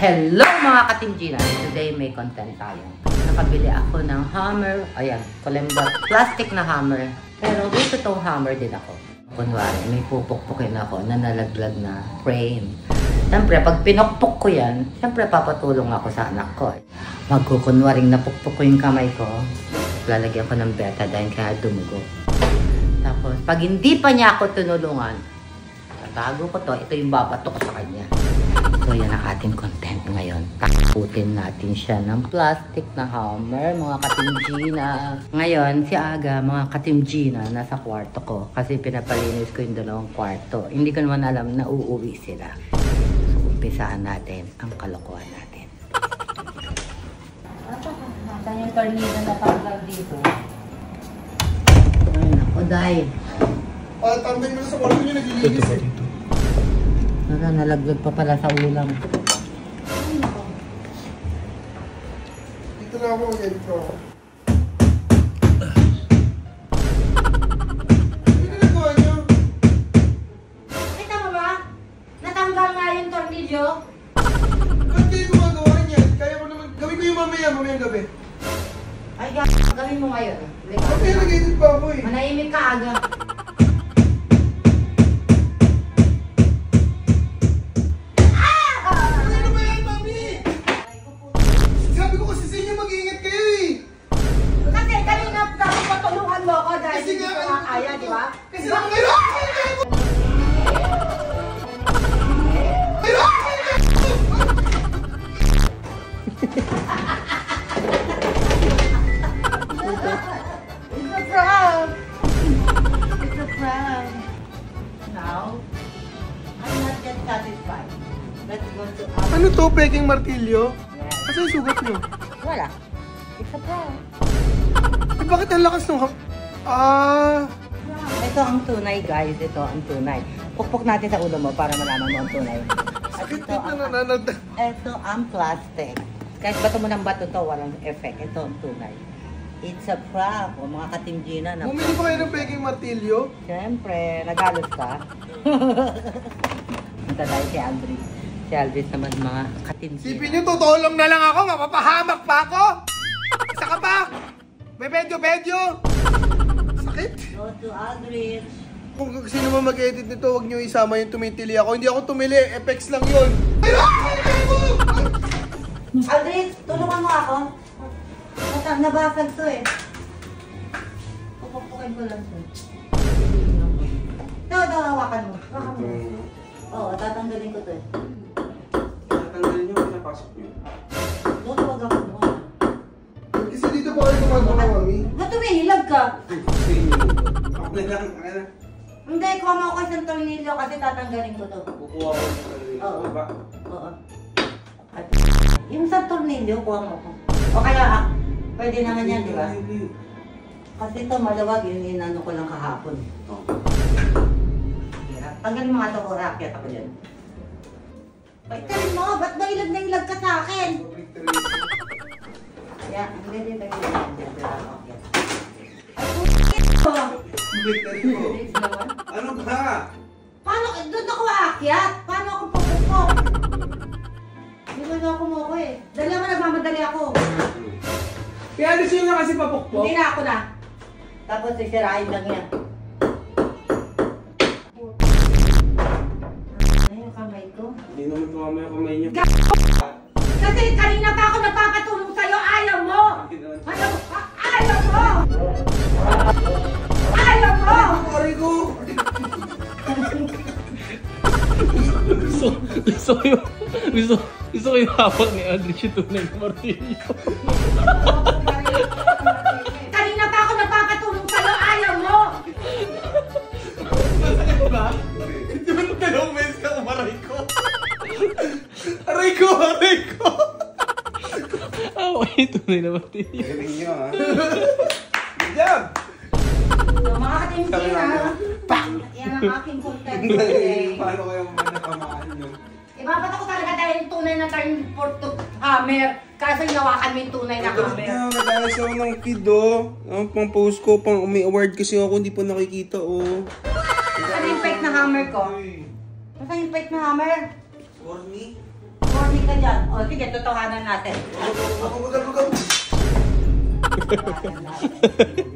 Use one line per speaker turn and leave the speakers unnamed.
Hello mga ka-Team Gina! Today may content tayo. Nakabili ako ng hammer. Ayan, kalimba. Plastic na hammer. Pero dito tong hammer din ako. Kunwari, may pupukpukin ako na nalaglag na frame. Siyempre, pag pinukpuk ko yan, siyempre papatulong ako sa anak ko. Magkukunwaring napukpuk ko yung kamay ko. Lalagyan ko ng betadine kaya dumugo. Tapos, pag hindi pa niya ako tinulungan, tatago ko to. Ito yung babato ko sa kanya. So, yan ang ating content ngayon. Takutin natin siya ng plastic na hammer, mga ka-Team Gina. Ngayon, si Aga, mga ka-Team Gina, nasa kwarto ko. Kasi pinapalinis ko yung dalawang kwarto. Hindi ko naman alam na uuwi sila. So, umpisahan natin ang kalokohan natin. Saan yung tornado na panggal dito? Ay, naku, dahil.
Tambay mo na sa kwarto niyo, naglilinis eh.
Nalaglag pa pala sa ulam.
Dito na ako mag-edit. Ano ginagawa niyo?
Kita mo ba? Natanggal nga yung tornilyo.
Ba't kayo gumagawa niyan? Kaya mo naman, gawin ko yung mamayang gabi.
Ay, gawin mo ngayon.
Okay, nag-edit pa ako eh.
Manahimik ka, Aga.
Ano to, peking martilyo?
Yes.
Kasi yung sugat nyo?
Wala. It's a prank.
Eh, bakit ang lakas nung
Ito ang tunay, guys. Ito ang tunay. Pukpok natin sa ulo mo para malaman mo ang tunay. At
sakit
ito
na nananad.
Ito ang plastic. Kahit bato mo ng bato to, walang effect. Ito ang tunay. It's a prank. O mga ka-Team Gina na
Bumili pa kayo ng peking martilyo?
siyempre, nagalos ka. Punta tayo si Aldris. Si Aldris naman mga ka-Team Gina.
Sipin nyo, tutulong na lang ako, mapapahamak pa ako! Saka pa! May bedyo! Sakit!
Go to Aldris.
Kung sino man mag-edit nito, huwag nyo isama yung tumitili ako. Hindi ako tumili, effects lang yun.
Aldris, tulungan mo ako. Nabasag to eh. Pupukpukin ko lang to. Ito, hawakan mo. Hawakan mo. Oo, tatanggalin ko to eh.
Tatanggalin nyo, pinapasok nyo.
Doon, huwag ako mo.
Kasi dito po kayo gumagawa, mami.
Ba't tumihilag ka?
Ako na lang,
Hindi, kuha mo ako isang tornilyo kasi tatanggalin ko to.
Kukuha ko ng tornilyo, diba?
Oo. At yung sa tornilyo, kuha mo ko. O kaya, pwede naman yan, di ba? Kasi ito malawag, yung inano ko lang kahapon. Tanggalin mo nga ito, rakyat ako dyan. Pagkalin mo, ba't ba ilag na ilag ka sa akin? Kaya, hindi dito ilag.
Ano ba?
Paano? Doon ako aakyat? Paano ako pupukpok? Hindi mo ako mo ako eh. Dali naman nagmamadali ako.
Kaya gusto nyo na kasi papukpok?
Hindi na ako na. Tapos sisirain lang yan. Ano yung kamay ko?
Hindi naman tumama yung kamay nyo.
Kasi kanina pa ako nagpapatulong sa'yo. Ayaw mo! Ayaw mo! Ayaw mo!
Aray ko!
Gusto ko yung hawak ni Aldris yung tunay na martilyo.
Kanina pa ako nagpapatulong sa'yo. Ayaw mo!
Masakit ba? Hindi ba nung dalawang beses ka umaray ko? Aray ko!
Hawak yung tunay na martilyo.
Galing nyo ha? Good job!
So, mga ka-Team Gina, yan ang aking content today.
Paano kayo manakamaan nyo?
Ibabato ko talaga dahil yung tunay na turn for to hammer. Kaso hinawakan mo yung tunay na hammer.
Dahil sa ako ng kid Ang pang-post ko, may award kasi ako, hindi pa nakikita
Ano yung fake na hammer ko? Nasaan yung fake na hammer?
For me?
Corny ka ka dyan. O, sige, totohanan natin.
Go, go, go, go, go.